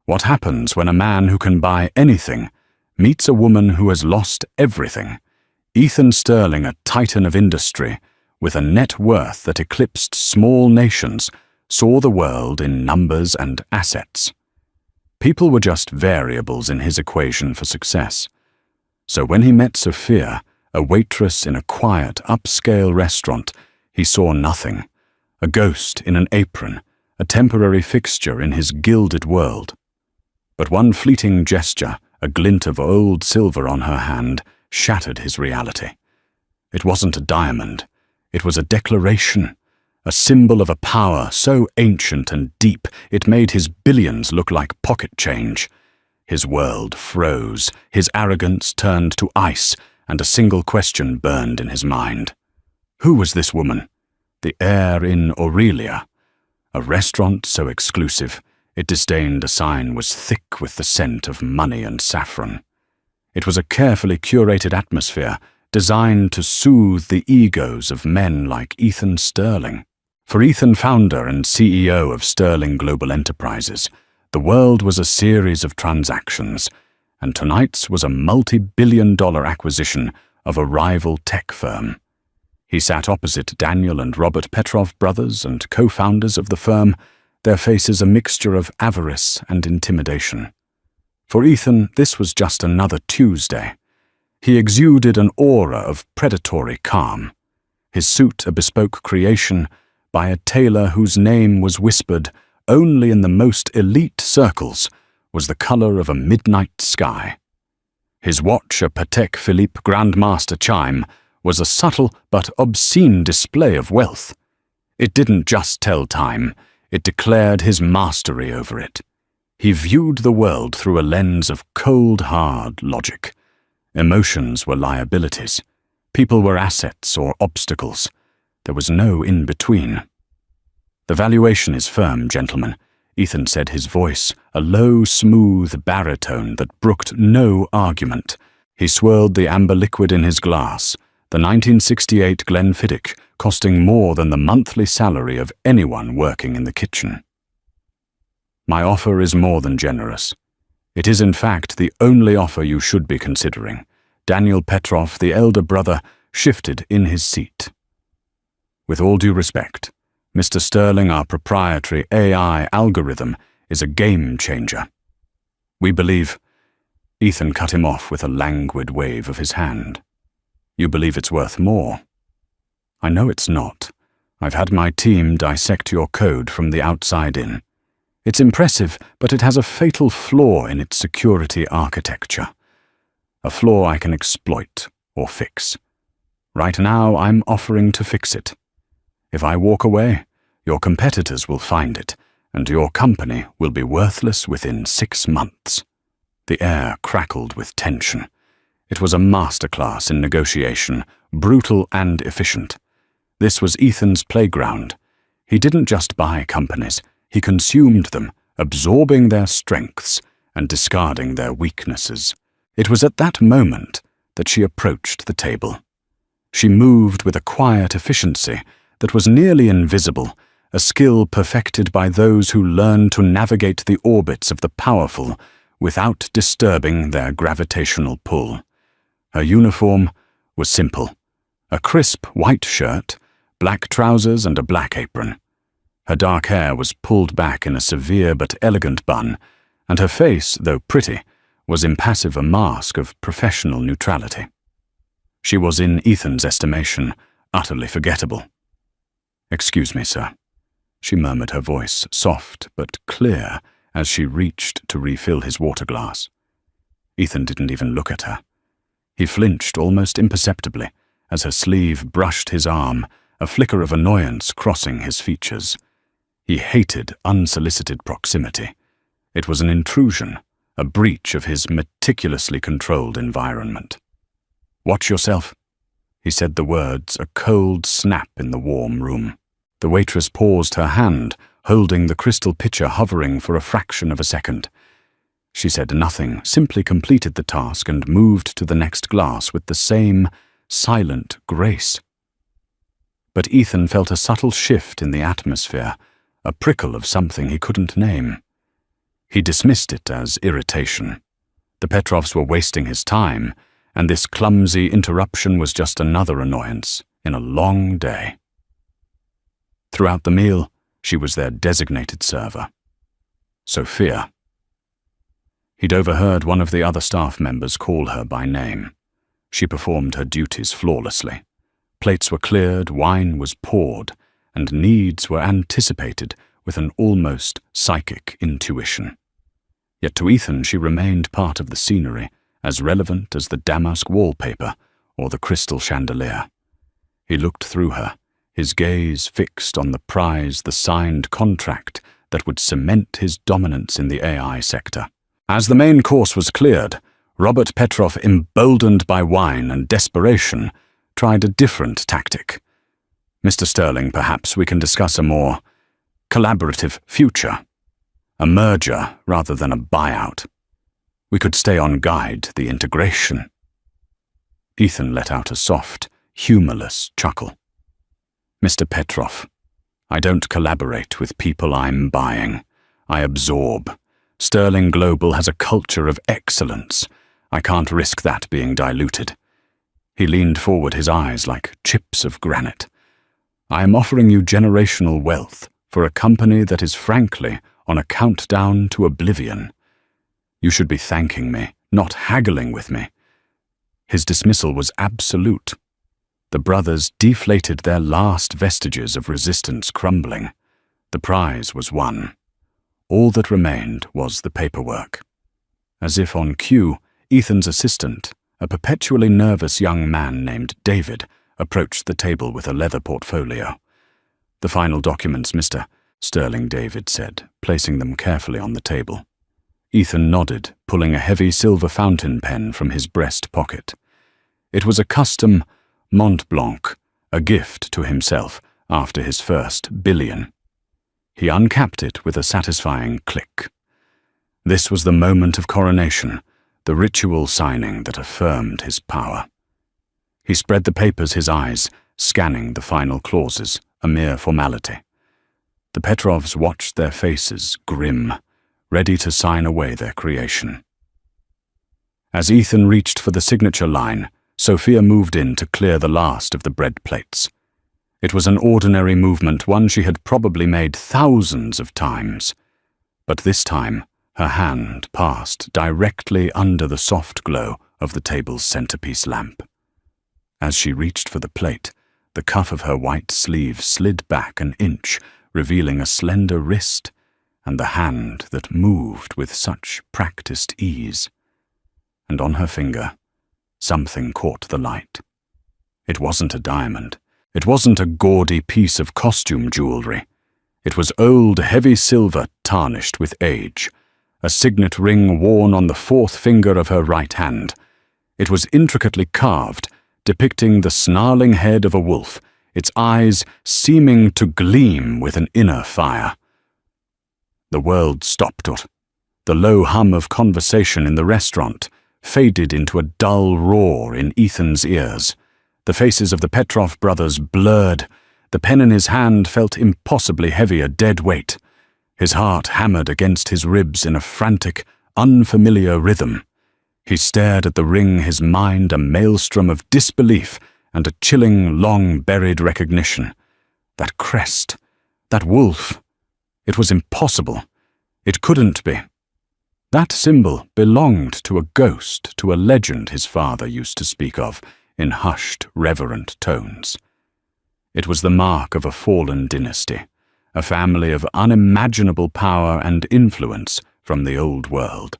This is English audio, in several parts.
What happens when a man who can buy anything meets a woman who has lost everything? Ethan Sterling, a titan of industry, with a net worth that eclipsed small nations, saw the world in numbers and assets. People were just variables in his equation for success. So when he met Sophia, a waitress in a quiet, upscale restaurant, he saw nothing. A ghost in an apron, a temporary fixture in his gilded world. But one fleeting gesture, a glint of old silver on her hand, shattered his reality. It wasn't a diamond. It was a declaration, a symbol of a power so ancient and deep it made his billions look like pocket change. His world froze, his arrogance turned to ice, and a single question burned in his mind. Who was this woman? The heir in Aurelia, a restaurant so exclusive it disdained a sign was thick with the scent of money and saffron. It was a carefully curated atmosphere designed to soothe the egos of men like Ethan Sterling. For Ethan, founder and CEO of Sterling Global Enterprises, the world was a series of transactions, and tonight's was a multi-billion-dollar acquisition of a rival tech firm. He sat opposite Daniel and Robert Petrov brothers and co-founders of the firm, their faces a mixture of avarice and intimidation. For Ethan, this was just another Tuesday. He exuded an aura of predatory calm, his suit a bespoke creation by a tailor whose name was whispered only in the most elite circles, was the color of a midnight sky. His watch, a Patek Philippe Grandmaster chime, was a subtle but obscene display of wealth. It didn't just tell time, it declared his mastery over it. He viewed the world through a lens of cold, hard logic. Emotions were liabilities. People were assets or obstacles. There was no in-between. "The valuation is firm, gentlemen," Ethan said, his voice a low, smooth baritone that brooked no argument. He swirled the amber liquid in his glass, the 1968 Glenfiddich, costing more than the monthly salary of anyone working in the kitchen. "My offer is more than generous. It is in fact the only offer you should be considering." Daniel Petrov, the elder brother, shifted in his seat. "With all due respect, Mr. Sterling, our proprietary AI algorithm is a game changer. We believe—" Ethan cut him off with a languid wave of his hand. "You believe it's worth more? I know it's not. I've had my team dissect your code from the outside in. It's impressive, but it has a fatal flaw in its security architecture. A flaw I can exploit or fix. Right now, I'm offering to fix it. If I walk away, your competitors will find it, and your company will be worthless within 6 months." The air crackled with tension. It was a masterclass in negotiation, brutal and efficient. This was Ethan's playground. He didn't just buy companies, he consumed them, absorbing their strengths and discarding their weaknesses. It was at that moment that she approached the table. She moved with a quiet efficiency that was nearly invisible, a skill perfected by those who learn to navigate the orbits of the powerful without disturbing their gravitational pull. Her uniform was simple: a crisp white shirt, black trousers and a black apron. Her dark hair was pulled back in a severe but elegant bun, and her face, though pretty, was impassive, a mask of professional neutrality. She was, in Ethan's estimation, utterly forgettable. "Excuse me, sir," she murmured, her voice soft but clear as she reached to refill his water glass. Ethan didn't even look at her. He flinched almost imperceptibly as her sleeve brushed his arm, a flicker of annoyance crossing his features. He hated unsolicited proximity. It was an intrusion, a breach of his meticulously controlled environment. "Watch yourself," he said the words, a cold snap in the warm room. The waitress paused, her hand holding the crystal pitcher hovering for a fraction of a second. She said nothing, simply completed the task and moved to the next glass with the same silent grace. But Ethan felt a subtle shift in the atmosphere, a prickle of something he couldn't name. He dismissed it as irritation. The Petrovs were wasting his time, and this clumsy interruption was just another annoyance in a long day. Throughout the meal, she was their designated server. Sophia. He'd overheard one of the other staff members call her by name. She performed her duties flawlessly. Plates were cleared, wine was poured, and needs were anticipated with an almost psychic intuition. Yet to Ethan she remained part of the scenery, as relevant as the damask wallpaper or the crystal chandelier. He looked through her, his gaze fixed on the prize, the signed contract that would cement his dominance in the AI sector. As the main course was cleared, Robert Petrov, emboldened by wine and desperation, tried a different tactic. "Mr. Sterling, perhaps we can discuss a more collaborative future. A merger rather than a buyout. We could stay on guide the integration." Ethan let out a soft, humorless chuckle. "Mr. Petrov, I don't collaborate with people I'm buying. I absorb. Sterling Global has a culture of excellence. I can't risk that being diluted." He leaned forward, his eyes like chips of granite. "I am offering you generational wealth for a company that is frankly on a countdown to oblivion. You should be thanking me, not haggling with me." His dismissal was absolute. The brothers deflated, their last vestiges of resistance crumbling. The prize was won. All that remained was the paperwork. As if on cue, Ethan's assistant, a perpetually nervous young man named David, approached the table with a leather portfolio. "The final documents, Mr. Sterling," David said, placing them carefully on the table. Ethan nodded, pulling a heavy silver fountain pen from his breast pocket. It was a custom Mont Blanc, a gift to himself after his first billion. He uncapped it with a satisfying click. This was the moment of coronation, the ritual signing that affirmed his power. He spread the papers, his eyes scanning the final clauses, a mere formality. The Petrovs watched, their faces grim, ready to sign away their creation. As Ethan reached for the signature line, Sophia moved in to clear the last of the bread plates. It was an ordinary movement, one she had probably made thousands of times. But this time, her hand passed directly under the soft glow of the table's centerpiece lamp. As she reached for the plate, the cuff of her white sleeve slid back an inch, revealing a slender wrist and the hand that moved with such practiced ease. And on her finger, something caught the light. It wasn't a diamond. It wasn't a gaudy piece of costume jewelry. It was old, heavy silver tarnished with age, a signet ring worn on the fourth finger of her right hand. It was intricately carved, depicting the snarling head of a wolf, its eyes seeming to gleam with an inner fire. The world stopped. The low hum of conversation in the restaurant faded into a dull roar in Ethan's ears. The faces of the Petrov brothers blurred. The pen in his hand felt impossibly heavy, a dead weight. His heart hammered against his ribs in a frantic, unfamiliar rhythm. He stared at the ring, his mind a maelstrom of disbelief and a chilling, long-buried recognition. That crest, that wolf. It was impossible. It couldn't be. That symbol belonged to a ghost, to a legend his father used to speak of in hushed, reverent tones. It was the mark of a fallen dynasty, a family of unimaginable power and influence from the old world,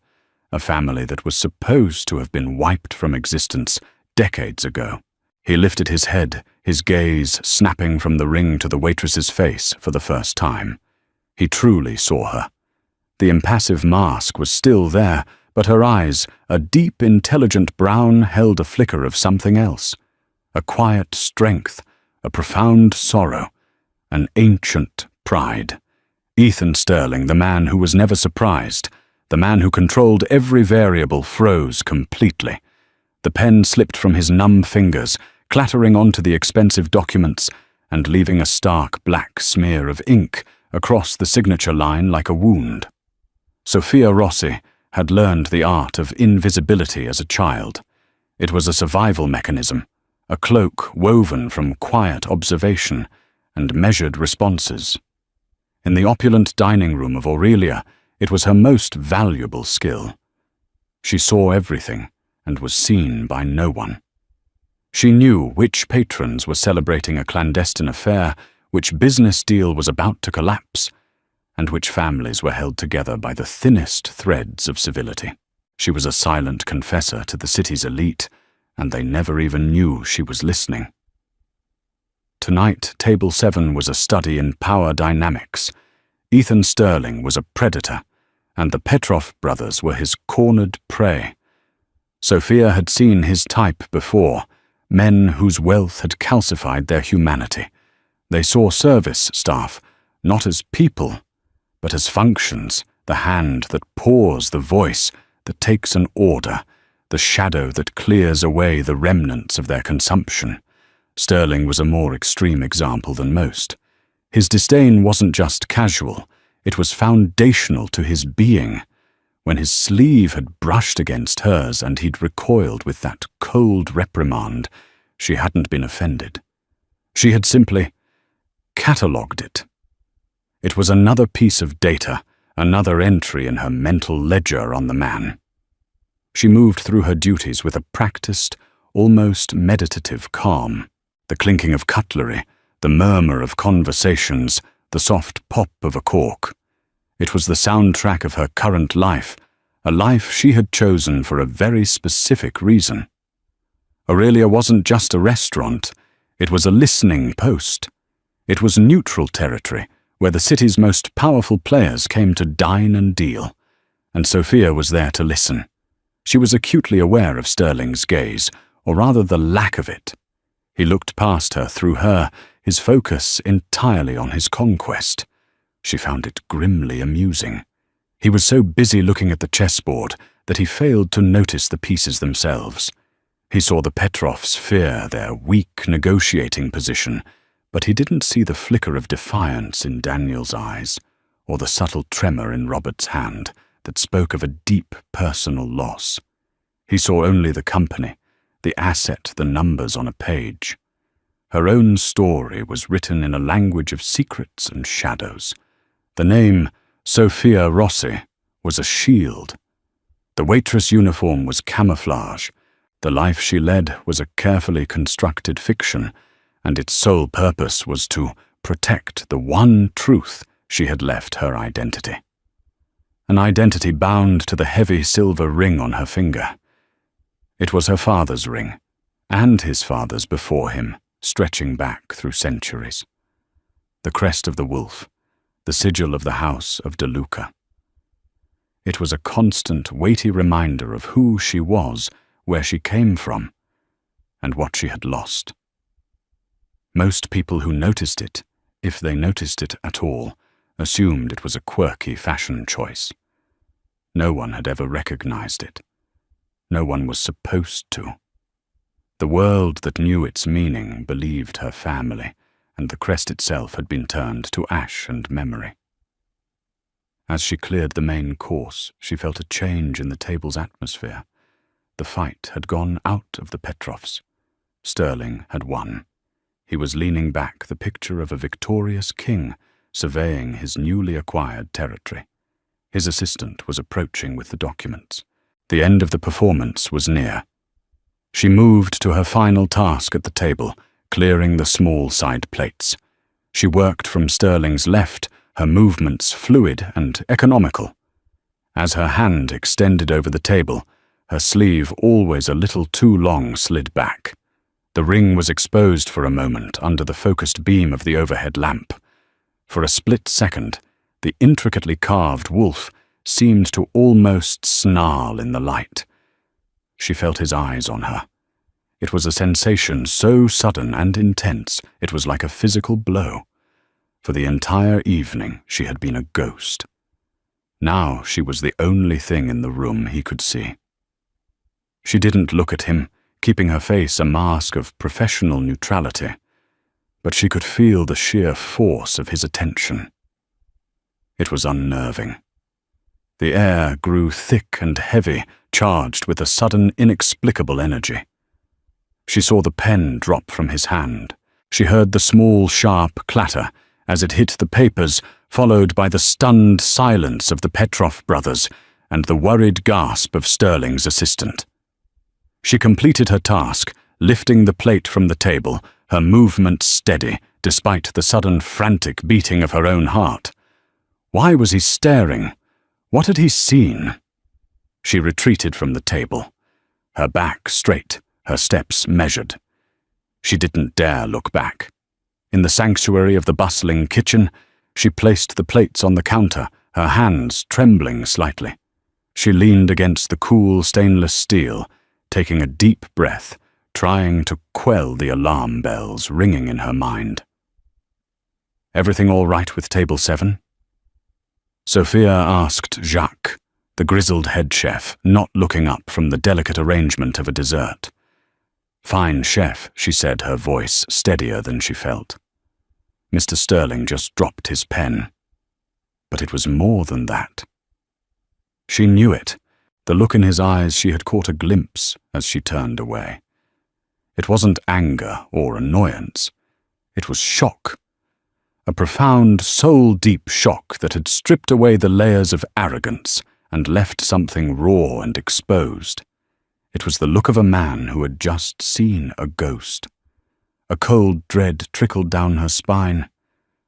a family that was supposed to have been wiped from existence decades ago. He lifted his head, his gaze snapping from the ring to the waitress's face for the first time. He truly saw her. The impassive mask was still there, but her eyes, a deep, intelligent brown, held a flicker of something else. A quiet strength, a profound sorrow, an ancient pride. Ethan Sterling, the man who was never surprised, the man who controlled every variable, froze completely. The pen slipped from his numb fingers, clattering onto the expensive documents and leaving a stark black smear of ink across the signature line like a wound. Sophia Rossi had learned the art of invisibility as a child. It was a survival mechanism, a cloak woven from quiet observation and measured responses. In the opulent dining room of Aurelia, it was her most valuable skill. She saw everything and was seen by no one. She knew which patrons were celebrating a clandestine affair, which business deal was about to collapse, and which families were held together by the thinnest threads of civility. She was a silent confessor to the city's elite, and they never even knew she was listening. Tonight, Table 7 was a study in power dynamics. Ethan Sterling was a predator, and the Petrov brothers were his cornered prey. Sophia had seen his type before, men whose wealth had calcified their humanity. They saw service staff not as people, but as functions, the hand that pours, the voice that takes an order, the shadow that clears away the remnants of their consumption. Sterling was a more extreme example than most. His disdain wasn't just casual, it was foundational to his being. When his sleeve had brushed against hers and he'd recoiled with that cold reprimand, she hadn't been offended. She had simply catalogued it. It was another piece of data, another entry in her mental ledger on the man. She moved through her duties with a practiced, almost meditative calm. The clinking of cutlery, the murmur of conversations, the soft pop of a cork. It was the soundtrack of her current life, a life she had chosen for a very specific reason. Aurelia wasn't just a restaurant, it was a listening post. It was neutral territory, where the city's most powerful players came to dine and deal, and Sophia was there to listen. She was acutely aware of Sterling's gaze, or rather the lack of it. He looked past her, through her, his focus entirely on his conquest. She found it grimly amusing. He was so busy looking at the chessboard that he failed to notice the pieces themselves. He saw the Petrovs fear their weak negotiating position, but he didn't see the flicker of defiance in Daniel's eyes, or the subtle tremor in Robert's hand that spoke of a deep personal loss. He saw only the company, the asset, the numbers on a page. Her own story was written in a language of secrets and shadows. The name, Sophia Rossi, was a shield. The waitress uniform was camouflage. The life she led was a carefully constructed fiction, and its sole purpose was to protect the one truth she had left her identity. An identity bound to the heavy silver ring on her finger. It was her father's ring, and his father's before him, stretching back through centuries. The crest of the wolf, the sigil of the house of De Luca. It was a constant, weighty reminder of who she was, where she came from, and what she had lost. Most people who noticed it, if they noticed it at all, assumed it was a quirky fashion choice. No one had ever recognized it. No one was supposed to. The world that knew its meaning believed her family, and the crest itself had been turned to ash and memory. As she cleared the main course, she felt a change in the table's atmosphere. The fight had gone out of the Petrovs. Sterling had won. He was leaning back, the picture of a victorious king, surveying his newly acquired territory. His assistant was approaching with the documents. The end of the performance was near. She moved to her final task at the table, clearing the small side plates. She worked from Sterling's left, her movements fluid and economical. As her hand extended over the table, her sleeve, always a little too long, slid back. The ring was exposed for a moment under the focused beam of the overhead lamp. For a split second, the intricately carved wolf seemed to almost snarl in the light. She felt his eyes on her. It was a sensation so sudden and intense, it was like a physical blow. For the entire evening, she had been a ghost. Now she was the only thing in the room he could see. She didn't look at him, keeping her face a mask of professional neutrality, but she could feel the sheer force of his attention. It was unnerving. The air grew thick and heavy, charged with a sudden, inexplicable energy. She saw the pen drop from his hand. She heard the small, sharp clatter as it hit the papers, followed by the stunned silence of the Petrov brothers and the worried gasp of Sterling's assistant. She completed her task, lifting the plate from the table, her movement steady, despite the sudden frantic beating of her own heart. Why was he staring? What had he seen? She retreated from the table, her back straight, her steps measured. She didn't dare look back. In the sanctuary of the bustling kitchen, she placed the plates on the counter, her hands trembling slightly. She leaned against the cool stainless steel, taking a deep breath, trying to quell the alarm bells ringing in her mind. "Everything all right with table 7? Sophia asked Jacques, the grizzled head chef, not looking up from the delicate arrangement of a dessert. "Fine, chef," she said, her voice steadier than she felt. Mr. Sterling just dropped his pen. But it was more than that. She knew it. The look in his eyes, she had caught a glimpse as she turned away. It wasn't anger or annoyance. It was shock. A profound, soul-deep shock that had stripped away the layers of arrogance and left something raw and exposed. It was the look of a man who had just seen a ghost. A cold dread trickled down her spine.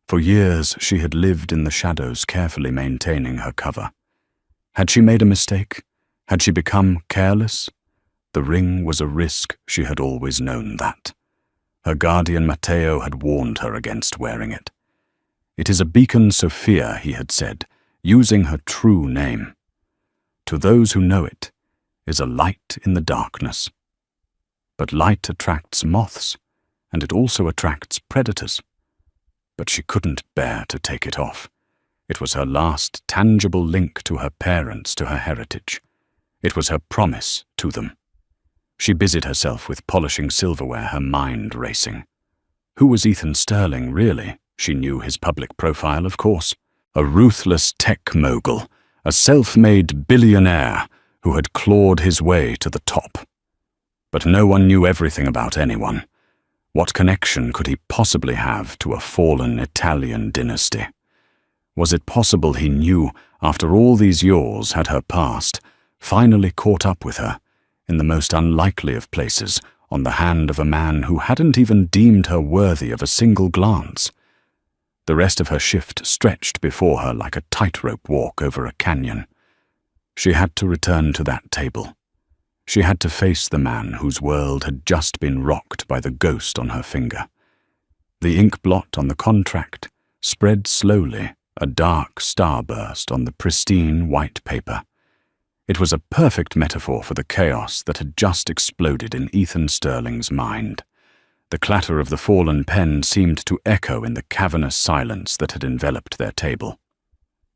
For years she had lived in the shadows, carefully maintaining her cover. Had she made a mistake? Had she become careless? The ring was a risk, she had always known that. Her guardian Matteo had warned her against wearing it. "It is a beacon, Sophia," he had said, using her true name. "To those who know it, is a light in the darkness." But light attracts moths, and it also attracts predators. But she couldn't bear to take it off. It was her last tangible link to her parents, to her heritage. It was her promise to them. She busied herself with polishing silverware, her mind racing. Who was Ethan Sterling, really? She knew his public profile, of course. A ruthless tech mogul, a self-made billionaire who had clawed his way to the top. But no one knew everything about anyone. What connection could he possibly have to a fallen Italian dynasty? Was it possible he knew, after all these years, had her past finally caught up with her, in the most unlikely of places, on the hand of a man who hadn't even deemed her worthy of a single glance? The rest of her shift stretched before her like a tightrope walk over a canyon. She had to return to that table. She had to face the man whose world had just been rocked by the ghost on her finger. The ink blot on the contract spread slowly, a dark starburst on the pristine white paper. It was a perfect metaphor for the chaos that had just exploded in Ethan Sterling's mind. The clatter of the fallen pen seemed to echo in the cavernous silence that had enveloped their table.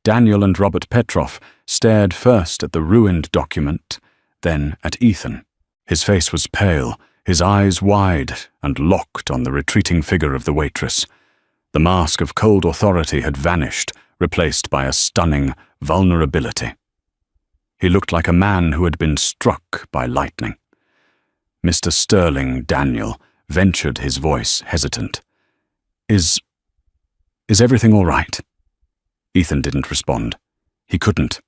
Daniel and Robert Petrov stared first at the ruined document, then at Ethan. His face was pale, his eyes wide and locked on the retreating figure of the waitress. The mask of cold authority had vanished, replaced by a stunning vulnerability. He looked like a man who had been struck by lightning. Mr. Sterling Daniel ventured his voice, hesitant. Is everything all right?" Ethan didn't respond. He couldn't.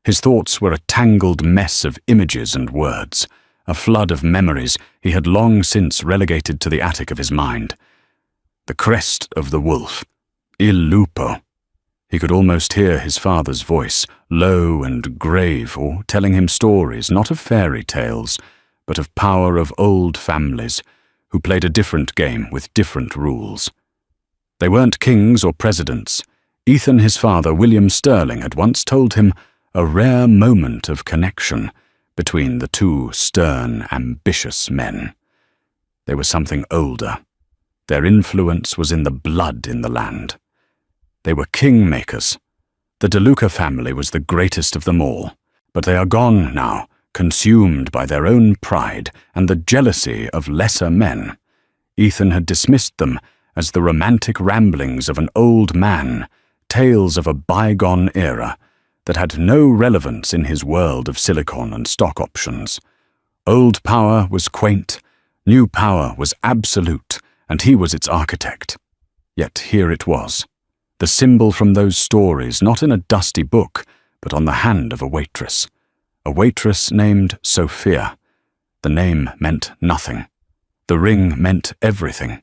His thoughts were a tangled mess of images and words, a flood of memories he had long since relegated to the attic of his mind. The crest of the wolf, Il Lupo. He could almost hear his father's voice, low and grave, or telling him stories, not of fairy tales, but of power of old families, who played a different game with different rules. They weren't kings or presidents. Ethan, his father, William Sterling, had once told him a rare moment of connection between the two stern, ambitious men. They were something older. Their influence was in the blood in the land. They were kingmakers. The De Luca family was the greatest of them all, but they are gone now, consumed by their own pride and the jealousy of lesser men. Ethan had dismissed them as the romantic ramblings of an old man, tales of a bygone era. that had no relevance in his world of silicon and stock options. Old power was quaint, new power was absolute, and he was its architect. Yet here it was, the symbol from those stories, not in a dusty book, but on the hand of a waitress named Sophia. The name meant nothing. The ring meant everything.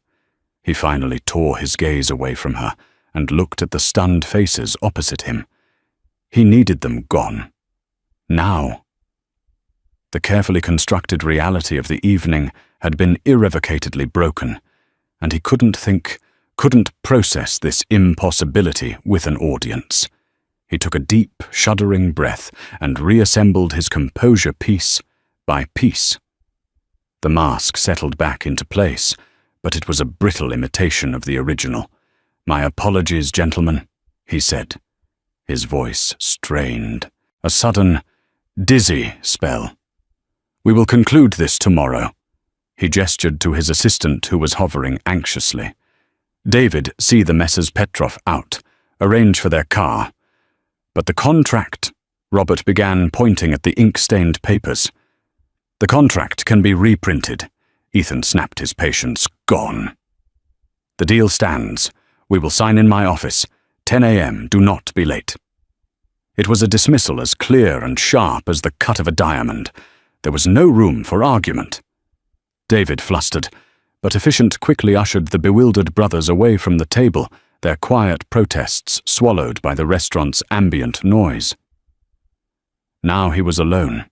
He finally tore his gaze away from her and looked at the stunned faces opposite him. He needed them gone. Now. The carefully constructed reality of the evening had been irrevocably broken, and he couldn't process this impossibility with an audience. He took a deep, shuddering breath and reassembled his composure piece by piece. The mask settled back into place, but it was a brittle imitation of the original. "My apologies, gentlemen," he said. His voice strained. A sudden, dizzy spell. "We will conclude this tomorrow." He gestured to his assistant, who was hovering anxiously. "David, see the Messrs. Petrov out. Arrange for their car." "But the contract," Robert began, pointing at the ink-stained papers. "The contract can be reprinted." Ethan snapped his patience. "Gone." "The deal stands. We will sign in my office. 10 a.m. Do not be late." It was a dismissal as clear and sharp as the cut of a diamond. There was no room for argument. David flustered, but Efficient quickly ushered the bewildered brothers away from the table, their quiet protests swallowed by the restaurant's ambient noise. Now he was alone.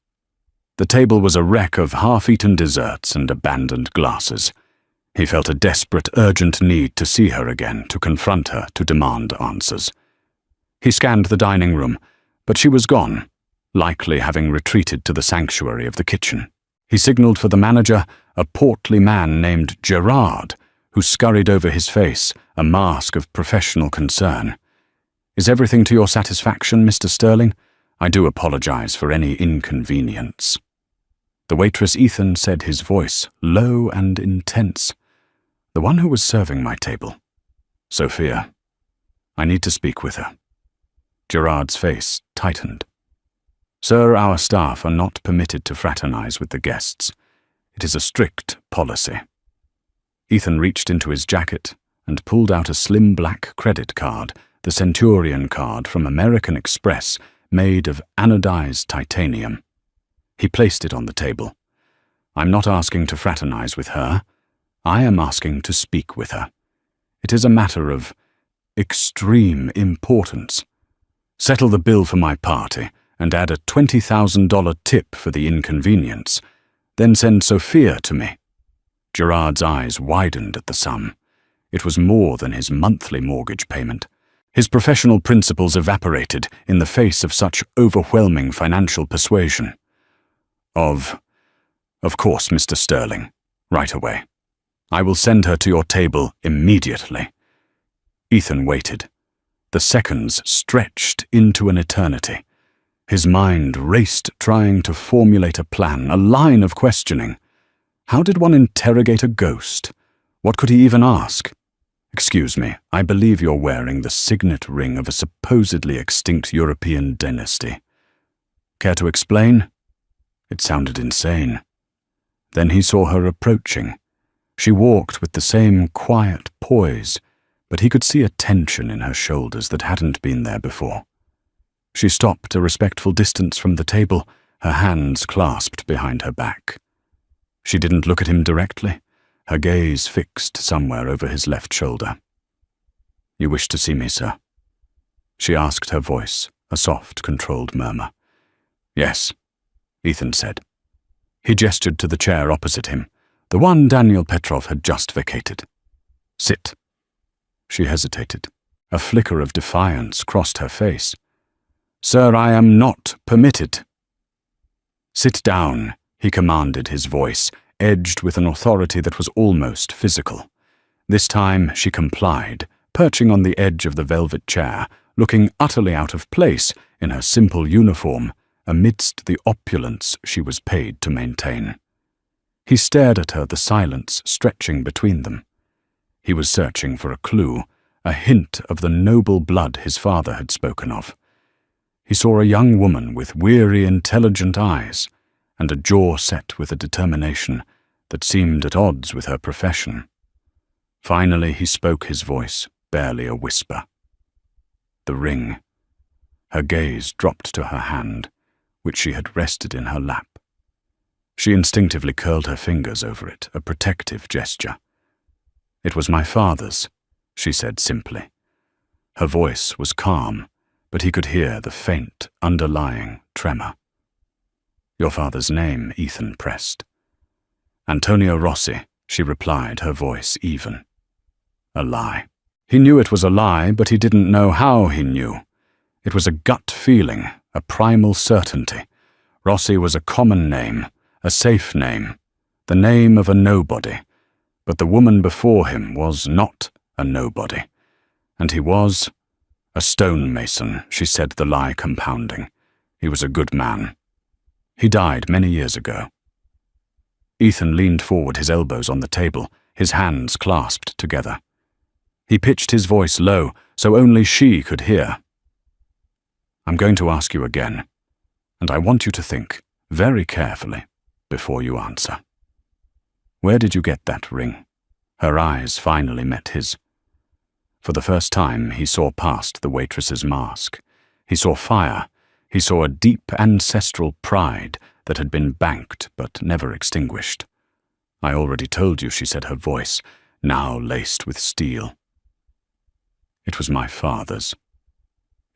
The table was a wreck of half-eaten desserts and abandoned glasses. He felt a desperate, urgent need to see her again, to confront her, to demand answers. He scanned the dining room, but she was gone, likely having retreated to the sanctuary of the kitchen. He signaled for the manager, a portly man named Gerard, who scurried over his face, a mask of professional concern. "Is everything to your satisfaction, Mr. Sterling? I do apologize for any inconvenience." The waitress Ethan said, his voice low and intense. "The one who was serving my table. Sophia. I need to speak with her." Gerard's face tightened. "Sir, our staff are not permitted to fraternize with the guests. It is a strict policy." Ethan reached into his jacket and pulled out a slim black credit card, the Centurion card from American Express, made of anodized titanium. He placed it on the table. "I'm not asking to fraternize with her. I am asking to speak with her. It is a matter of extreme importance. Settle the bill for my party and add a $20,000 tip for the inconvenience. Then send Sophia to me." Gerard's eyes widened at the sum. It was more than his monthly mortgage payment. His professional principles evaporated in the face of such overwhelming financial persuasion. Of course, Mr. Sterling. Right away. I will send her to your table immediately." Ethan waited. The seconds stretched into an eternity. His mind raced, trying to formulate a plan, a line of questioning. How did one interrogate a ghost? What could he even ask? "Excuse me, I believe you're wearing the signet ring of a supposedly extinct European dynasty. Care to explain?" It sounded insane. Then he saw her approaching. She walked with the same quiet poise, but he could see a tension in her shoulders that hadn't been there before. She stopped a respectful distance from the table, her hands clasped behind her back. She didn't look at him directly, her gaze fixed somewhere over his left shoulder. "You wish to see me, sir?" She asked, her voice a soft, controlled murmur. "Yes," Ethan said. He gestured to the chair opposite him, the one Daniel Petrov had just vacated. "Sit." She hesitated. A flicker of defiance crossed her face. "Sir, I am not permitted." "Sit down," he commanded, his voice edged with an authority that was almost physical. This time she complied, perching on the edge of the velvet chair, looking utterly out of place in her simple uniform amidst the opulence she was paid to maintain. He stared at her, the silence stretching between them. He was searching for a clue, a hint of the noble blood his father had spoken of. He saw a young woman with weary, intelligent eyes and a jaw set with a determination that seemed at odds with her profession. Finally, he spoke, his voice barely a whisper. The ring. Her gaze dropped to her hand, which she had rested in her lap. She instinctively curled her fingers over it, a protective gesture. "It was my father's," she said simply. Her voice was calm, but he could hear the faint, underlying tremor. "Your father's name?" Ethan pressed. "Antonio Rossi," she replied, her voice even. A lie. He knew it was a lie, but he didn't know how he knew. It was a gut feeling, a primal certainty. Rossi was a common name, a safe name, the name of a nobody. But the woman before him was not a nobody. And he was a stonemason, she said, the lie compounding. He was a good man. He died many years ago. Ethan leaned forward, his elbows on the table, his hands clasped together. He pitched his voice low, so only she could hear. "I'm going to ask you again, and I want you to think very carefully before you answer. Where did you get that ring?" Her eyes finally met his. For the first time, he saw past the waitress's mask. He saw fire. He saw a deep ancestral pride that had been banked but never extinguished. "I already told you," she said, her voice now laced with steel. "It was my father's.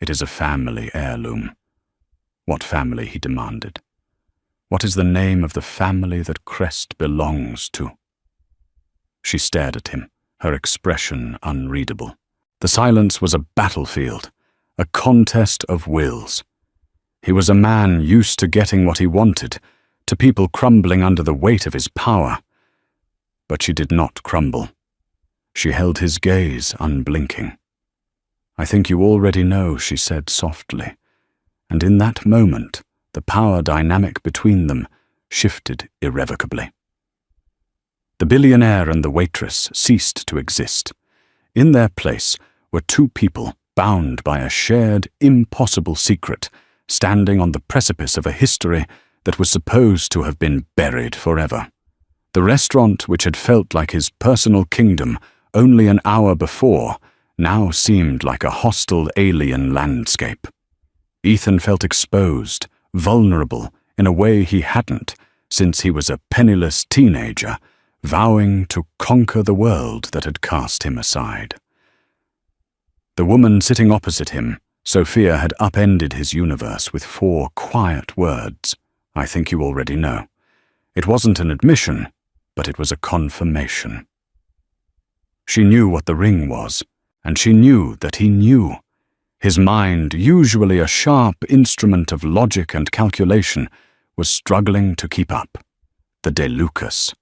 It is a family heirloom." "What family?" he demanded. "What is the name of the family that Crest belongs to?" She stared at him, her expression unreadable. The silence was a battlefield, a contest of wills. He was a man used to getting what he wanted, to people crumbling under the weight of his power. But she did not crumble. She held his gaze unblinking. "I think you already know," she said softly, and in that moment, the power dynamic between them shifted irrevocably. The billionaire and the waitress ceased to exist. In their place were two people bound by a shared, impossible secret, standing on the precipice of a history that was supposed to have been buried forever. The restaurant, which had felt like his personal kingdom only an hour before, now seemed like a hostile alien landscape. Ethan felt exposed, vulnerable, in a way he hadn't since he was a penniless teenager, vowing to conquer the world that had cast him aside. The woman sitting opposite him, Sophia, had upended his universe with 4 quiet words. "I think you already know." It wasn't an admission, but it was a confirmation. She knew what the ring was, and she knew that he knew. His mind, usually a sharp instrument of logic and calculation, was struggling to keep up. The De Lucas,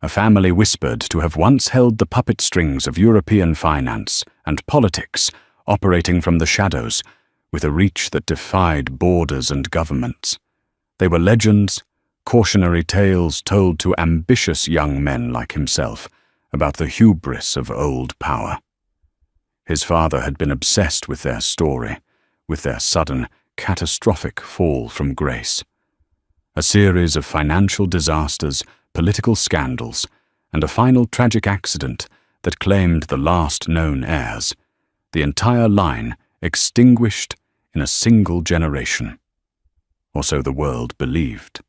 a family whispered to have once held the puppet strings of European finance and politics, operating from the shadows, with a reach that defied borders and governments. They were legends, cautionary tales told to ambitious young men like himself about the hubris of old power. His father had been obsessed with their story, with their sudden, catastrophic fall from grace. A series of financial disasters, political scandals, and a final tragic accident that claimed the last known heirs, the entire line extinguished in a single generation. Or so the world believed.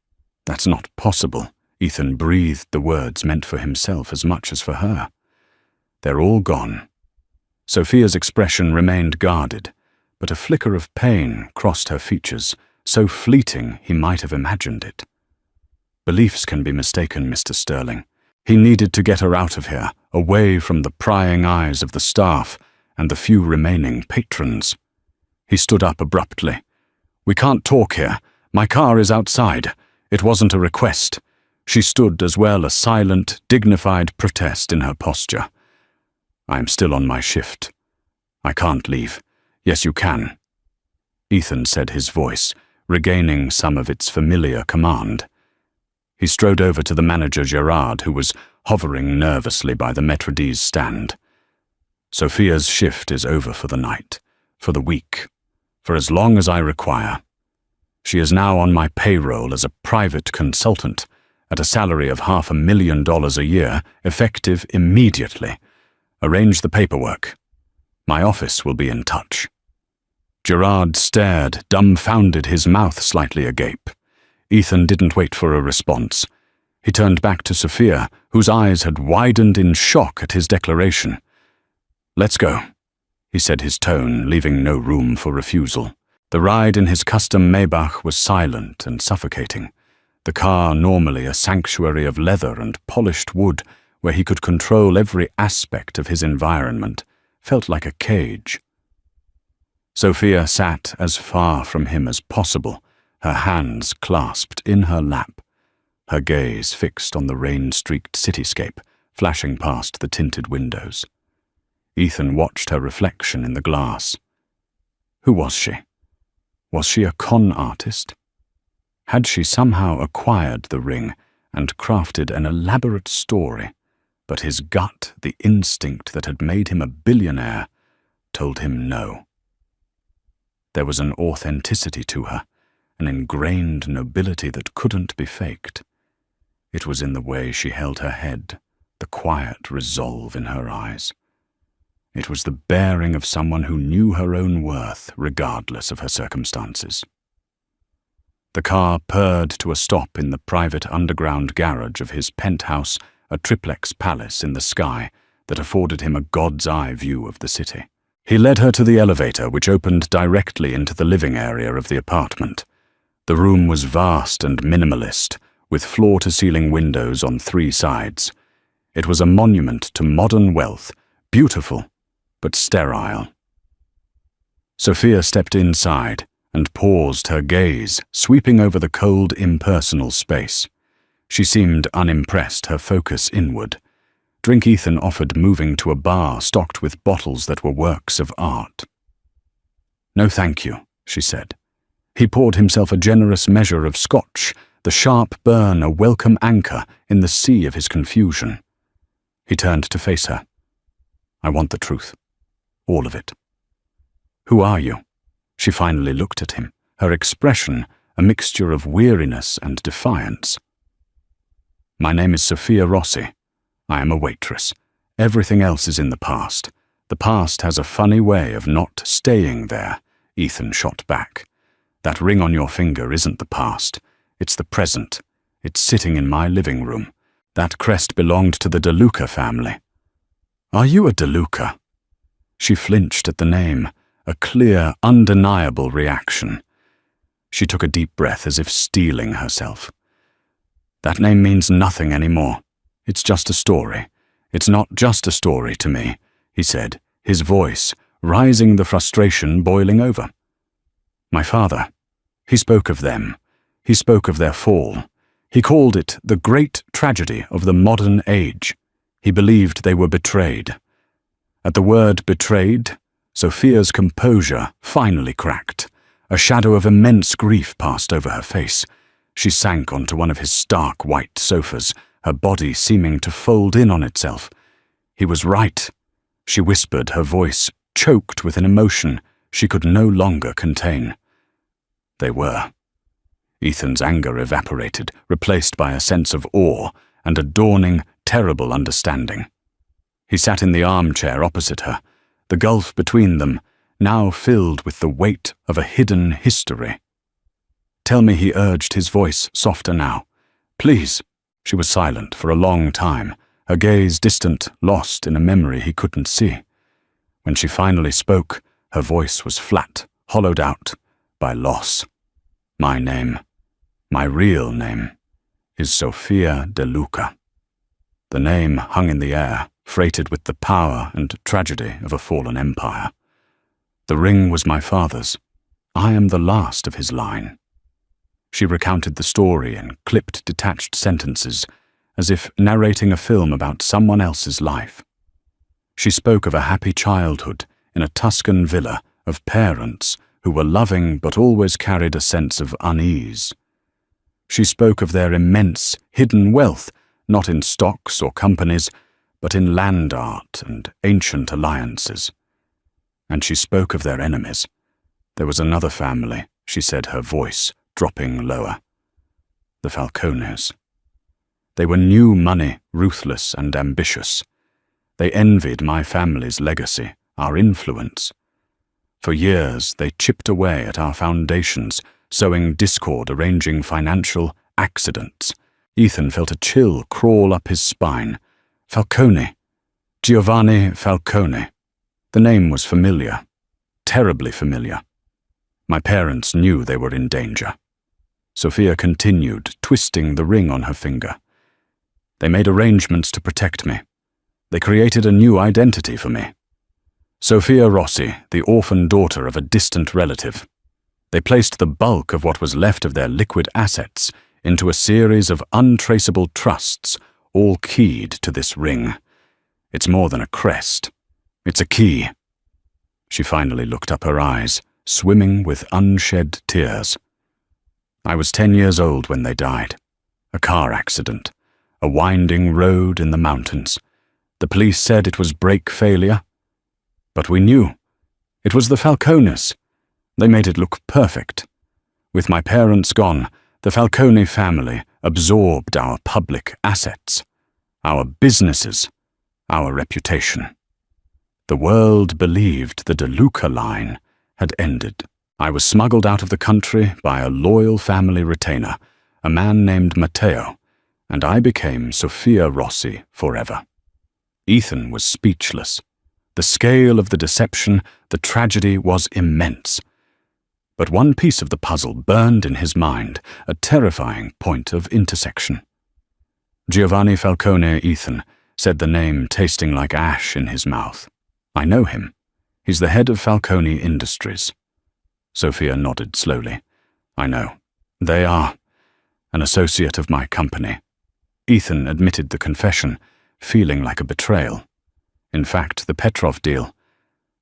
"That's not possible," Ethan breathed the words meant for himself as much as for her. "They're all gone." Sophia's expression remained guarded, but a flicker of pain crossed her features, so fleeting he might have imagined it. "Beliefs can be mistaken, Mr. Sterling." He needed to get her out of here, away from the prying eyes of the staff and the few remaining patrons. He stood up abruptly. "We can't talk here. My car is outside. It wasn't a request." She stood as well, a silent, dignified protest in her posture. "I'm still on my shift. I can't leave." "Yes, you can," Ethan said, his voice regaining some of its familiar command. He strode over to the manager, Gerard, who was hovering nervously by the Metrodise stand. "Sophia's shift is over for the night, for the week, For as long as I require. She is now on my payroll as a private consultant at a salary of $500,000 a year, effective immediately. Arrange the paperwork. My office will be in touch." Gerard stared, dumbfounded, his mouth slightly agape. Ethan didn't wait for a response. He turned back to Sophia, whose eyes had widened in shock at his declaration. "Let's go," he said, his tone leaving no room for refusal. The ride in his custom Maybach was silent and suffocating. The car, normally a sanctuary of leather and polished wood, where he could control every aspect of his environment, felt like a cage. Sophia sat as far from him as possible, her hands clasped in her lap, her gaze fixed on the rain-streaked cityscape flashing past the tinted windows. Ethan watched her reflection in the glass. Who was she? Was she a con artist? Had she somehow acquired the ring and crafted an elaborate story, but his gut, the instinct that had made him a billionaire, told him no. There was an authenticity to her, an ingrained nobility that couldn't be faked. It was in the way she held her head, the quiet resolve in her eyes. It was the bearing of someone who knew her own worth, regardless of her circumstances. The car purred to a stop in the private underground garage of his penthouse, a triplex palace in the sky that afforded him a god's-eye view of the city. He led her to the elevator, which opened directly into the living area of the apartment. The room was vast and minimalist, with floor-to-ceiling windows on 3 sides. It was a monument to modern wealth, beautiful, but sterile. Sophia stepped inside and paused, her gaze sweeping over the cold, impersonal space. She seemed unimpressed, her focus inward. Drink Ethan offered, moving to a bar stocked with bottles that were works of art. "No, thank you," she said. He poured himself a generous measure of scotch, the sharp burn a welcome anchor in the sea of his confusion. He turned to face her. "I want the truth. All of it." "Who are you?" She finally looked at him, her expression a mixture of weariness and defiance. "My name is Sophia Rossi. I am a waitress. Everything else is in the past. The past has a funny way of not staying there," Ethan shot back. "That ring on your finger isn't the past. It's the present. It's sitting in my living room. That crest belonged to the DeLuca family." "Are you a DeLuca?" She flinched at the name, a clear, undeniable reaction. She took a deep breath as if steeling herself. "That name means nothing anymore. It's just a story. It's not just a story to me," he said, his voice rising, the frustration boiling over. "My father, he spoke of them. He spoke of their fall. He called it the great tragedy of the modern age. He believed they were betrayed." At the word betrayed, Sophia's composure finally cracked. A shadow of immense grief passed over her face. She sank onto one of his stark white sofas, her body seeming to fold in on itself. "He was right," she whispered, her voice choked with an emotion she could no longer contain. They were. Ethan's anger evaporated, replaced by a sense of awe and a dawning, terrible understanding. He sat in the armchair opposite her, the gulf between them now filled with the weight of a hidden history. "Tell me," he urged, his voice softer now. "Please." She was silent for a long time, her gaze distant, lost in a memory he couldn't see. When she finally spoke, her voice was flat, hollowed out by loss. "My name, my real name, is Sophia DeLuca." The name hung in the air, freighted with the power and tragedy of a fallen empire. "The ring was my father's. I am the last of his line." She recounted the story in clipped, detached sentences, as if narrating a film about someone else's life. She spoke of a happy childhood in a Tuscan villa, of parents who were loving but always carried a sense of unease. She spoke of their immense, hidden wealth, not in stocks or companies, but in land art and ancient alliances. And she spoke of their enemies, There was another family, she said, her voice dropping lower. The Falcones. They were new money, ruthless and ambitious. They envied my family's legacy, our influence. For years, they chipped away at our foundations, sowing discord, arranging financial accidents. Ethan felt a chill crawl up his spine. Falcone. Giovanni Falcone. The name was familiar. Terribly familiar. My parents knew they were in danger. Sophia continued, twisting the ring on her finger. They made arrangements to protect me. They created a new identity for me. Sophia Rossi, the orphan daughter of a distant relative. They placed the bulk of what was left of their liquid assets into a series of untraceable trusts, all keyed to this ring. It's more than a crest. It's a key. She finally looked up, her eyes swimming with unshed tears. I was 10 years old when they died. A car accident. A winding road in the mountains. The police said it was brake failure. But we knew. It was the Falcones. They made it look perfect. With my parents gone, the Falcone family absorbed our public assets, our businesses, our reputation. The world believed the De Luca line had ended. I was smuggled out of the country by a loyal family retainer, a man named Matteo, and I became Sophia Rossi forever. Ethan was speechless. The scale of the deception, the tragedy was immense. But one piece of the puzzle burned in his mind, a terrifying point of intersection. Giovanni Falcone, Ethan, said the name tasting like ash in his mouth. I know him. He's the head of Falcone Industries. Sophia nodded slowly. I know. They are an associate of my company. Ethan admitted the confession, feeling like a betrayal. In fact, the Petrov deal.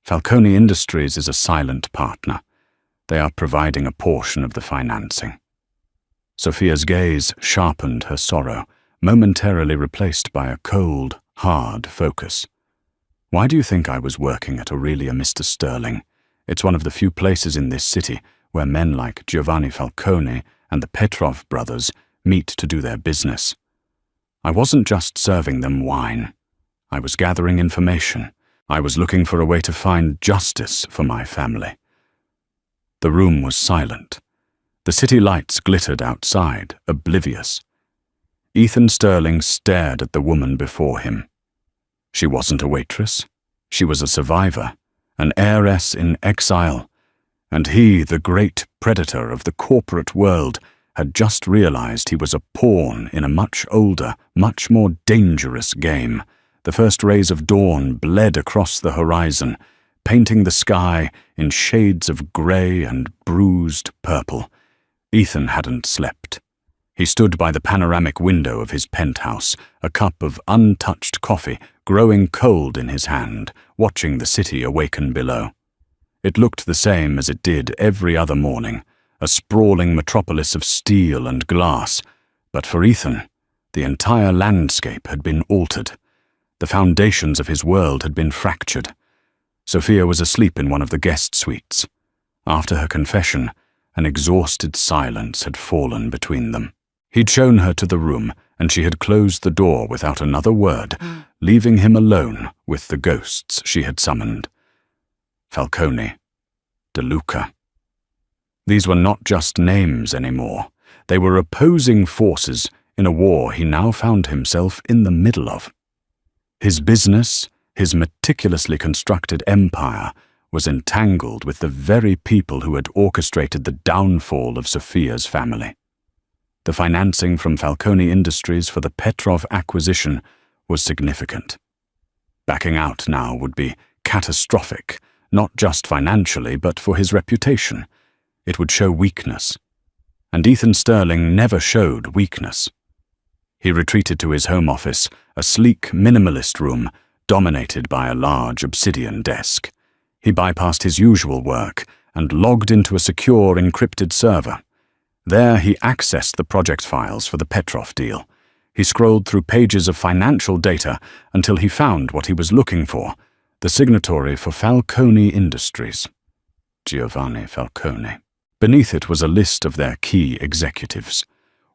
Falcone Industries is a silent partner. They are providing a portion of the financing. Sophia's gaze sharpened her sorrow, momentarily replaced by a cold, hard focus. Why do you think I was working at Aurelia, Mr. Sterling? It's one of the few places in this city where men like Giovanni Falcone and the Petrov brothers meet to do their business. I wasn't just serving them wine. I was gathering information. I was looking for a way to find justice for my family. The room was silent. The city lights glittered outside, oblivious. Ethan Sterling stared at the woman before him. She wasn't a waitress. She was a survivor, an heiress in exile, and he, the great predator of the corporate world, had just realized he was a pawn in a much older, much more dangerous game. The first rays of dawn bled across the horizon, painting the sky in shades of grey and bruised purple. Ethan hadn't slept. He stood by the panoramic window of his penthouse, a cup of untouched coffee growing cold in his hand, watching the city awaken below. It looked the same as it did every other morning, a sprawling metropolis of steel and glass. But for Ethan, the entire landscape had been altered. The foundations of his world had been fractured. Sophia was asleep in one of the guest suites. After her confession, an exhausted silence had fallen between them. He'd shown her to the room, and she had closed the door without another word, leaving him alone with the ghosts she had summoned. Falcone, De Luca. These were not just names anymore. They were opposing forces in a war he now found himself in the middle of. His business, his meticulously constructed empire, was entangled with the very people who had orchestrated the downfall of Sophia's family. The financing from Falcone Industries for the Petrov acquisition was significant. Backing out now would be catastrophic, not just financially, but for his reputation. It would show weakness. And Ethan Sterling never showed weakness. He retreated to his home office, a sleek, minimalist room dominated by a large obsidian desk. He bypassed his usual work and logged into a secure, encrypted server. There he accessed the project files for the Petrov deal. He scrolled through pages of financial data until he found what he was looking for, the signatory for Falcone Industries. Giovanni Falcone. Beneath it was a list of their key executives.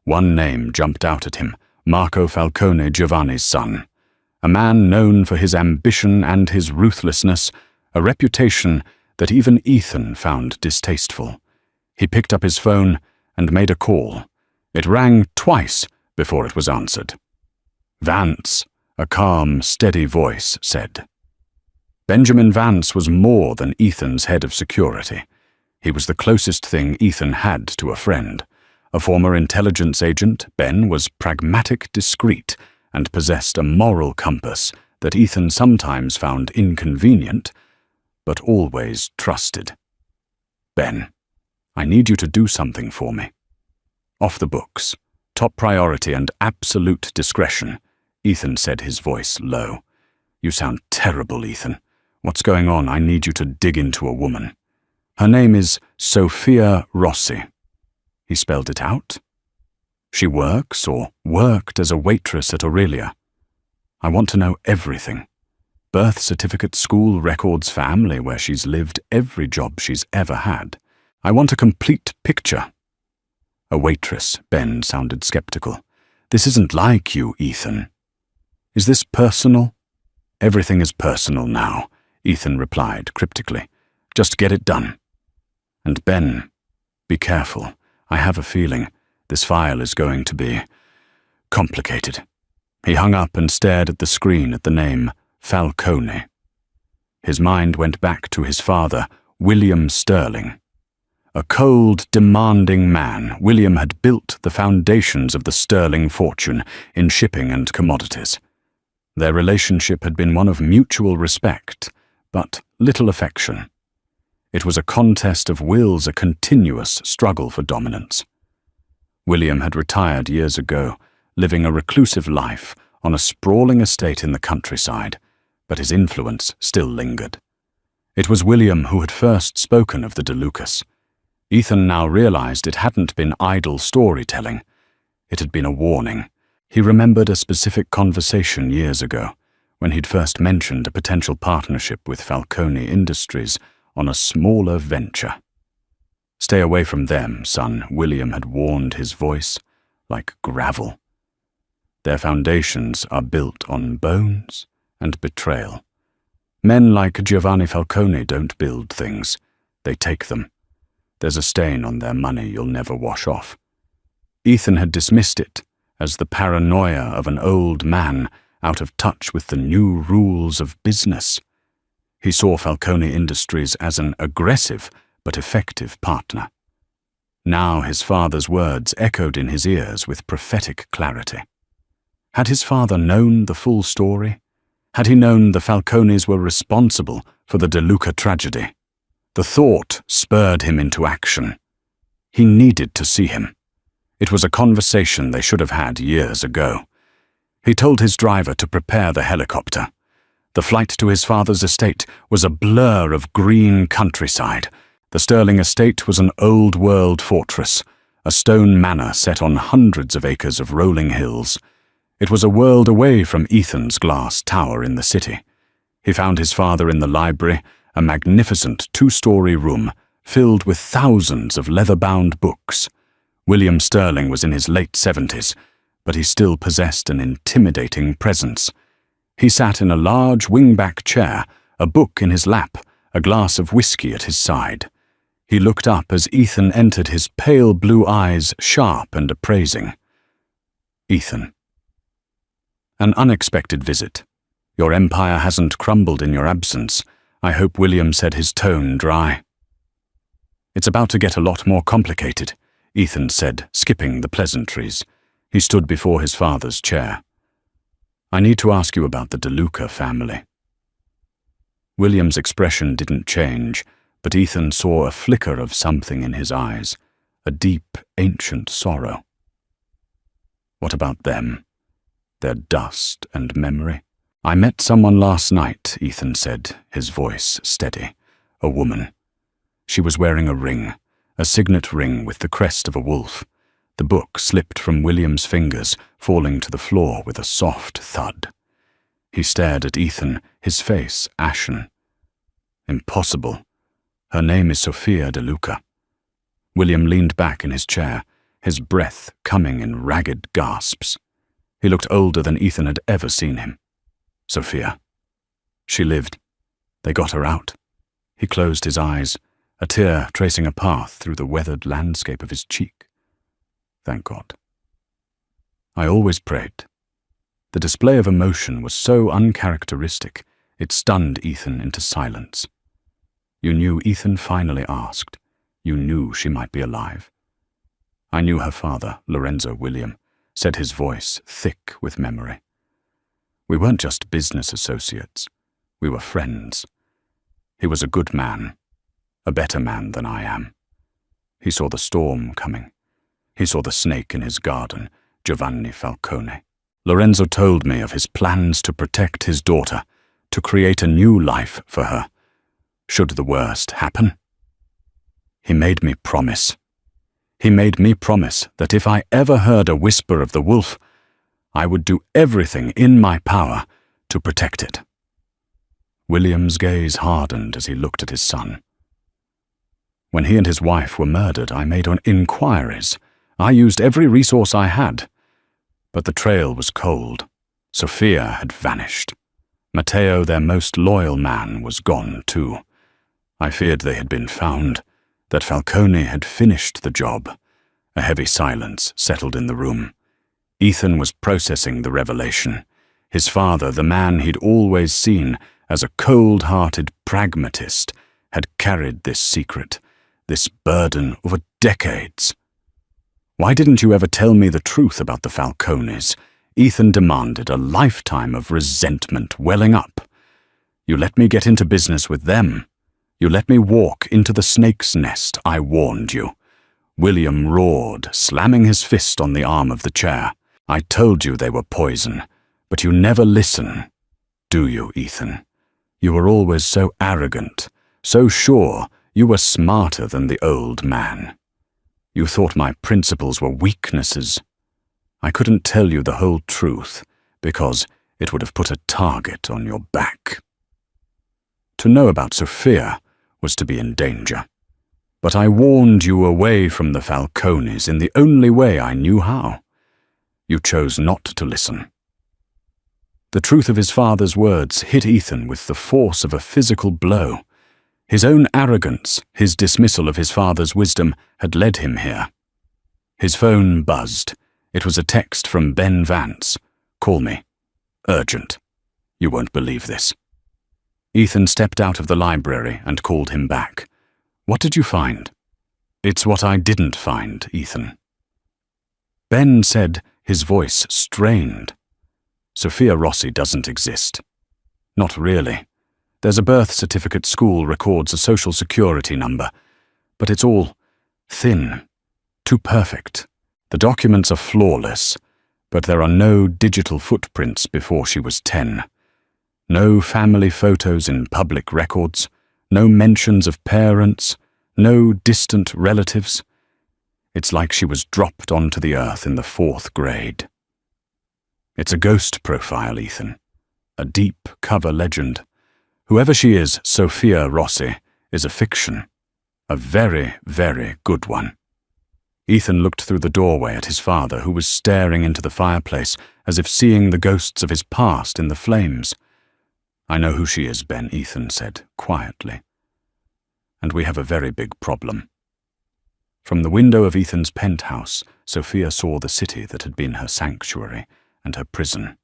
One name jumped out at him, Marco Falcone, Giovanni's son. A man known for his ambition and his ruthlessness, a reputation that even Ethan found distasteful. He picked up his phone and made a call. It rang twice before it was answered. Vance, a calm, steady voice, said. Benjamin Vance was more than Ethan's head of security. He was the closest thing Ethan had to a friend. A former intelligence agent, Ben was pragmatic, discreet, and possessed a moral compass that Ethan sometimes found inconvenient, but always trusted. Ben, I need you to do something for me. Off the books, top priority and absolute discretion, Ethan said, his voice low. You sound terrible, Ethan. What's going on? I need you to dig into a woman. Her name is Sophia Rossi. He spelled it out. She works or worked as a waitress at Aurelia. I want to know everything. Birth certificate, school records, family, where she's lived, every job she's ever had. I want a complete picture. A waitress, Ben sounded skeptical. This isn't like you, Ethan. Is this personal? Everything is personal now, Ethan replied cryptically. Just get it done. And Ben, be careful. I have a feeling this file is going to be complicated. He hung up and stared at the screen at the name Falcone. His mind went back to his father, William Sterling. A cold, demanding man, William had built the foundations of the Sterling fortune in shipping and commodities. Their relationship had been one of mutual respect, but little affection. It was a contest of wills, a continuous struggle for dominance. William had retired years ago, living a reclusive life on a sprawling estate in the countryside, but his influence still lingered. It was William who had first spoken of the DeLucas. Ethan now realized it hadn't been idle storytelling. It had been a warning. He remembered a specific conversation years ago, when he'd first mentioned a potential partnership with Falcone Industries on a smaller venture. Stay away from them, son, William had warned, his voice like gravel. Their foundations are built on bones and betrayal. Men like Giovanni Falcone don't build things, they take them. There's a stain on their money you'll never wash off. Ethan had dismissed it as the paranoia of an old man out of touch with the new rules of business. He saw Falcone Industries as an aggressive but effective partner. Now his father's words echoed in his ears with prophetic clarity. Had his father known the full story? Had he known the Falcones were responsible for the DeLuca tragedy? The thought spurred him into action. He needed to see him. It was a conversation they should have had years ago. He told his driver to prepare the helicopter. The flight to his father's estate was a blur of green countryside. The Sterling estate was an old-world fortress, a stone manor set on hundreds of acres of rolling hills. It was a world away from Ethan's glass tower in the city. He found his father in the library, a magnificent two-story room filled with thousands of leather-bound books. William Sterling was in his late 70s, but he still possessed an intimidating presence. He sat in a large wing-back chair, a book in his lap, a glass of whiskey at his side. He looked up as Ethan entered, his pale blue eyes sharp and appraising. Ethan. An unexpected visit. Your empire hasn't crumbled in your absence. I hope, William said, his tone dry. It's about to get a lot more complicated, Ethan said, skipping the pleasantries. He stood before his father's chair. I need to ask you about the DeLuca family. William's expression didn't change, but Ethan saw a flicker of something in his eyes, a deep, ancient sorrow. What about them? Their dust and memory? I met someone last night, Ethan said, his voice steady. A woman. She was wearing a ring, a signet ring with the crest of a wolf. The book slipped from William's fingers, falling to the floor with a soft thud. He stared at Ethan, his face ashen. Impossible. Her name is Sofia De Luca." William leaned back in his chair, his breath coming in ragged gasps. He looked older than Ethan had ever seen him. Sofia. She lived. They got her out. He closed his eyes, a tear tracing a path through the weathered landscape of his cheek. Thank God. I always prayed. The display of emotion was so uncharacteristic, it stunned Ethan into silence. You knew Ethan finally asked. You knew she might be alive. I knew her father, Lorenzo William, said, his voice thick with memory. We weren't just business associates. We were friends. He was a good man, a better man than I am. He saw the storm coming. He saw the snake in his garden, Giovanni Falcone. Lorenzo told me of his plans to protect his daughter, to create a new life for her, should the worst happen. He made me promise. He made me promise that if I ever heard a whisper of the wolf, I would do everything in my power to protect it. William's gaze hardened as he looked at his son. When he and his wife were murdered, I made inquiries. I used every resource I had. But the trail was cold. Sofia had vanished. Matteo, their most loyal man, was gone too. I feared they had been found, that Falcone had finished the job. A heavy silence settled in the room. Ethan was processing the revelation. His father, the man he'd always seen as a cold-hearted pragmatist, had carried this secret, this burden over decades. "Why didn't you ever tell me the truth about the Falcones?" Ethan demanded, a lifetime of resentment welling up. "You let me get into business with them. You let me walk into the snake's nest, I warned you." William roared, slamming his fist on the arm of the chair. "I told you they were poison, but you never listen. Do you, Ethan? You were always so arrogant, so sure you were smarter than the old man. You thought my principles were weaknesses. I couldn't tell you the whole truth, because it would have put a target on your back. To know about Sofia was to be in danger. But I warned you away from the Falcones in the only way I knew how. You chose not to listen." The truth of his father's words hit Ethan with the force of a physical blow. His own arrogance, his dismissal of his father's wisdom, had led him here. His phone buzzed. It was a text from Ben Vance. "Call me. Urgent. You won't believe this." Ethan stepped out of the library and called him back. "What did you find?" "It's what I didn't find, Ethan." Ben said, his voice strained. "Sofia Rossi doesn't exist. Not really. There's a birth certificate school records a social security number, but it's all thin, too perfect. The documents are flawless, but there are no digital footprints before she was 10. No family photos in public records, no mentions of parents, no distant relatives. It's like she was dropped onto the earth in the 4th grade. It's a ghost profile, Ethan. A deep cover legend. Whoever she is, Sofia Rossi, is a fiction. A very, very good one." Ethan looked through the doorway at his father, who was staring into the fireplace as if seeing the ghosts of his past in the flames. "I know who she is, Ben," Ethan said, quietly. "And we have a very big problem." From the window of Ethan's penthouse, Sofia saw the city that had been her sanctuary and her prison.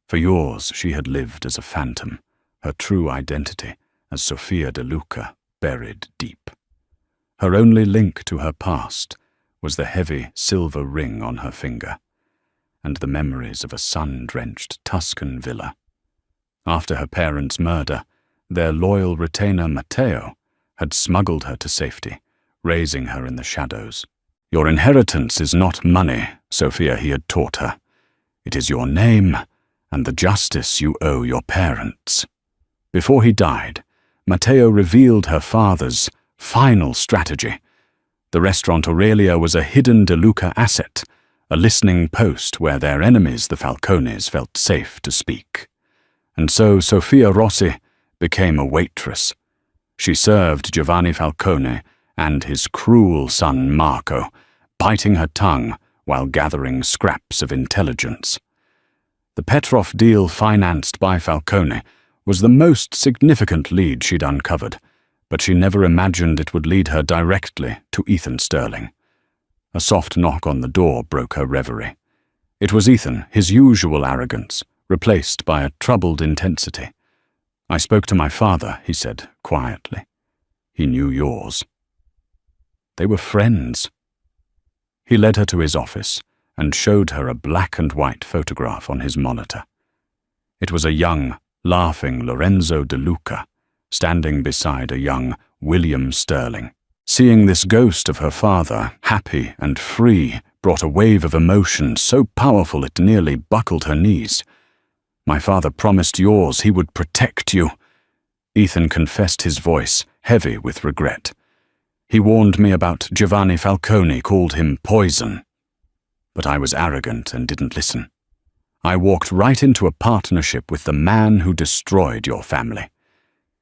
For years she had lived as a phantom, her true identity as Sofia De Luca buried deep. Her only link to her past was the heavy silver ring on her finger, and the memories of a sun-drenched Tuscan villa. After her parents' murder, their loyal retainer Matteo had smuggled her to safety, raising her in the shadows. "Your inheritance is not money," Sofia he had taught her. "It is your name and the justice you owe your parents." Before he died, Matteo revealed her father's final strategy. The restaurant Aurelia was a hidden De Luca asset, a listening post where their enemies, the Falcones, felt safe to speak. And so Sofia Rossi became a waitress, She served Giovanni Falcone and his cruel son Marco, biting her tongue while gathering scraps of intelligence. The Petrov deal financed by Falcone was the most significant lead she'd uncovered, but she never imagined it would lead her directly to Ethan Sterling. A soft knock on the door broke her reverie. It was Ethan, his usual arrogance, replaced by a troubled intensity. "I spoke to my father," he said quietly. "He knew yours." They were friends. He led her to his office and showed her a black and white photograph on his monitor. It was a young, laughing Lorenzo De Luca, standing beside a young William Sterling. Seeing this ghost of her father, happy and free, brought a wave of emotion so powerful it nearly buckled her knees. "My father promised yours he would protect you." Ethan confessed, his voice heavy with regret. "He warned me about Giovanni Falcone, called him poison. But I was arrogant and didn't listen. I walked right into a partnership with the man who destroyed your family."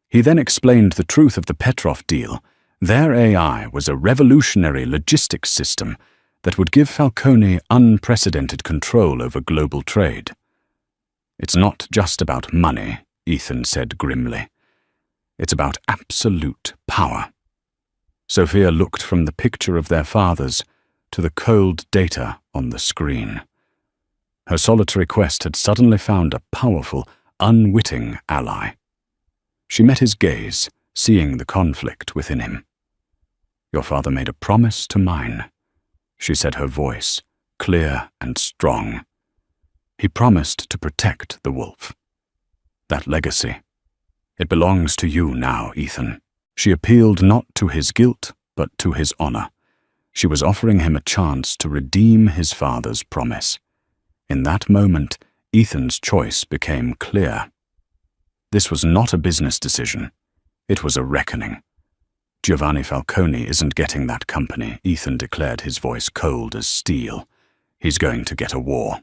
He then explained the truth of the Petrov deal. Their AI was a revolutionary logistics system that would give Falcone unprecedented control over global trade. "It's not just about money," Ethan said grimly. "It's about absolute power." Sophia looked from the picture of their fathers to the cold data on the screen. Her solitary quest had suddenly found a powerful, unwitting ally. She met his gaze, seeing the conflict within him. "Your father made a promise to mine," she said, her voice clear and strong. "He promised to protect the wolf. That legacy, it belongs to you now, Ethan." She appealed not to his guilt, but to his honor. She was offering him a chance to redeem his father's promise. In that moment, Ethan's choice became clear. This was not a business decision. It was a reckoning. "Giovanni Falcone isn't getting that company," Ethan declared, his voice cold as steel. "He's going to get a war."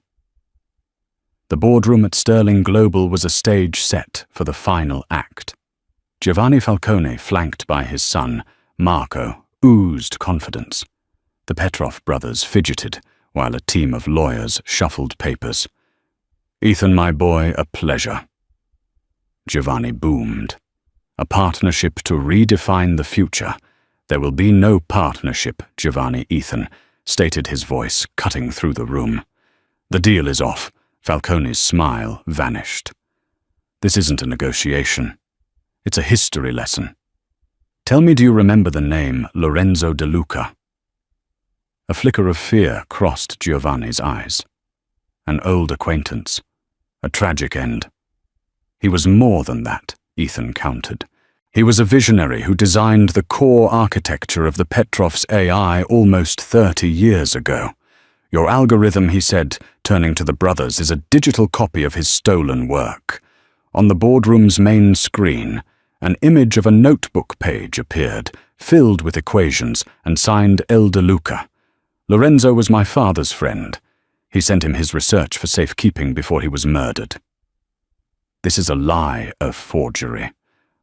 The boardroom at Sterling Global was a stage set for the final act. Giovanni Falcone, flanked by his son, Marco, oozed confidence. The Petrov brothers fidgeted, while a team of lawyers shuffled papers. "Ethan, my boy, a pleasure." Giovanni boomed. "A partnership to redefine the future. There will be no partnership, Giovanni." Ethan stated, his voice cutting through the room. "The deal is off." Falcone's smile vanished. "This isn't a negotiation. It's a history lesson. Tell me, do you remember the name Lorenzo De Luca?" A flicker of fear crossed Giovanni's eyes. An old acquaintance. A tragic end. "He was more than that," Ethan countered. "He was a visionary who designed the core architecture of the Petrov's AI almost 30 years ago. Your algorithm," he said, turning to the brothers, "is a digital copy of his stolen work." On the boardroom's main screen, an image of a notebook page appeared, filled with equations and signed El De Luca. "Lorenzo was my father's friend. He sent him his research for safekeeping before he was murdered." "This is a lie of forgery,"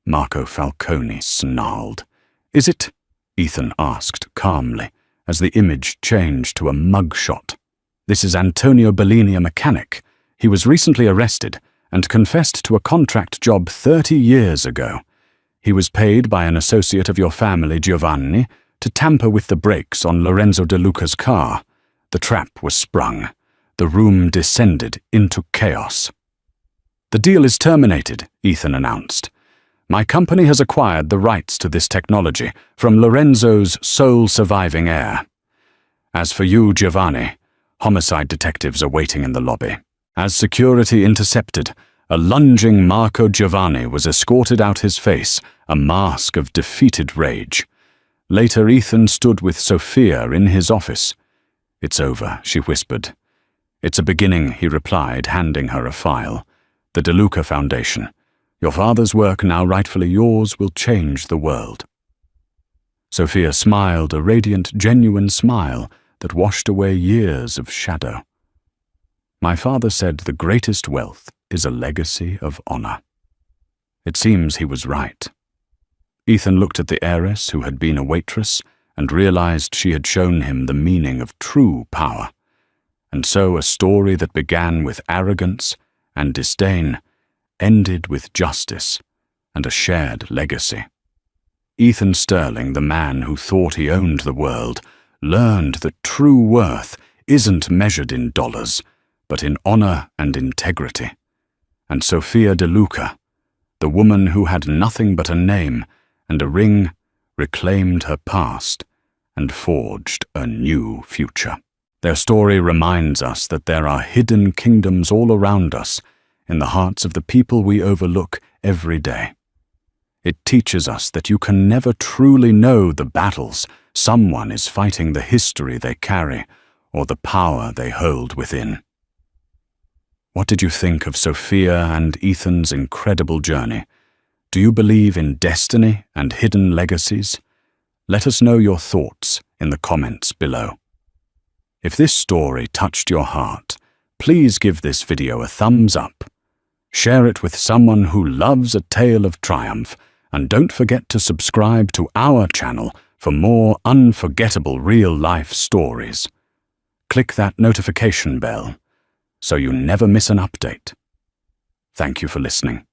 Marco Falcone snarled. "Is it?" Ethan asked calmly, as the image changed to a mugshot. "This is Antonio Bellini, a mechanic. He was recently arrested and confessed to a contract job 30 years ago. He was paid by an associate of your family, Giovanni, to tamper with the brakes on Lorenzo De Luca's car. The trap was sprung. The room descended into chaos." "The deal is terminated," Ethan announced. "My company has acquired the rights to this technology from Lorenzo's sole surviving heir. As for you, Giovanni, homicide detectives are waiting in the lobby." As security intercepted, a lunging Marco Giovanni was escorted out, his face a mask of defeated rage. Later, Ethan stood with Sophia in his office. "It's over," she whispered. "It's a beginning," he replied, handing her a file. "The De Luca Foundation. Your father's work, now rightfully yours, will change the world." Sophia smiled, a radiant, genuine smile that washed away years of shadow. "My father said the greatest wealth is a legacy of honor. It seems he was right." Ethan looked at the heiress who had been a waitress and realized she had shown him the meaning of true power. And so a story that began with arrogance and disdain ended with justice and a shared legacy. Ethan Sterling, the man who thought he owned the world, learned that true worth isn't measured in dollars, but in honor and integrity. And Sophia DeLuca, the woman who had nothing but a name and a ring, reclaimed her past and forged a new future. Their story reminds us that there are hidden kingdoms all around us in the hearts of the people we overlook every day. It teaches us that you can never truly know the battles someone is fighting, the history they carry, or the power they hold within. What did you think of Sophia and Ethan's incredible journey? Do you believe in destiny and hidden legacies? Let us know your thoughts in the comments below. If this story touched your heart, please give this video a thumbs up. Share it with someone who loves a tale of triumph, and don't forget to subscribe to our channel for more unforgettable real-life stories. Click that notification bell so you never miss an update. Thank you for listening.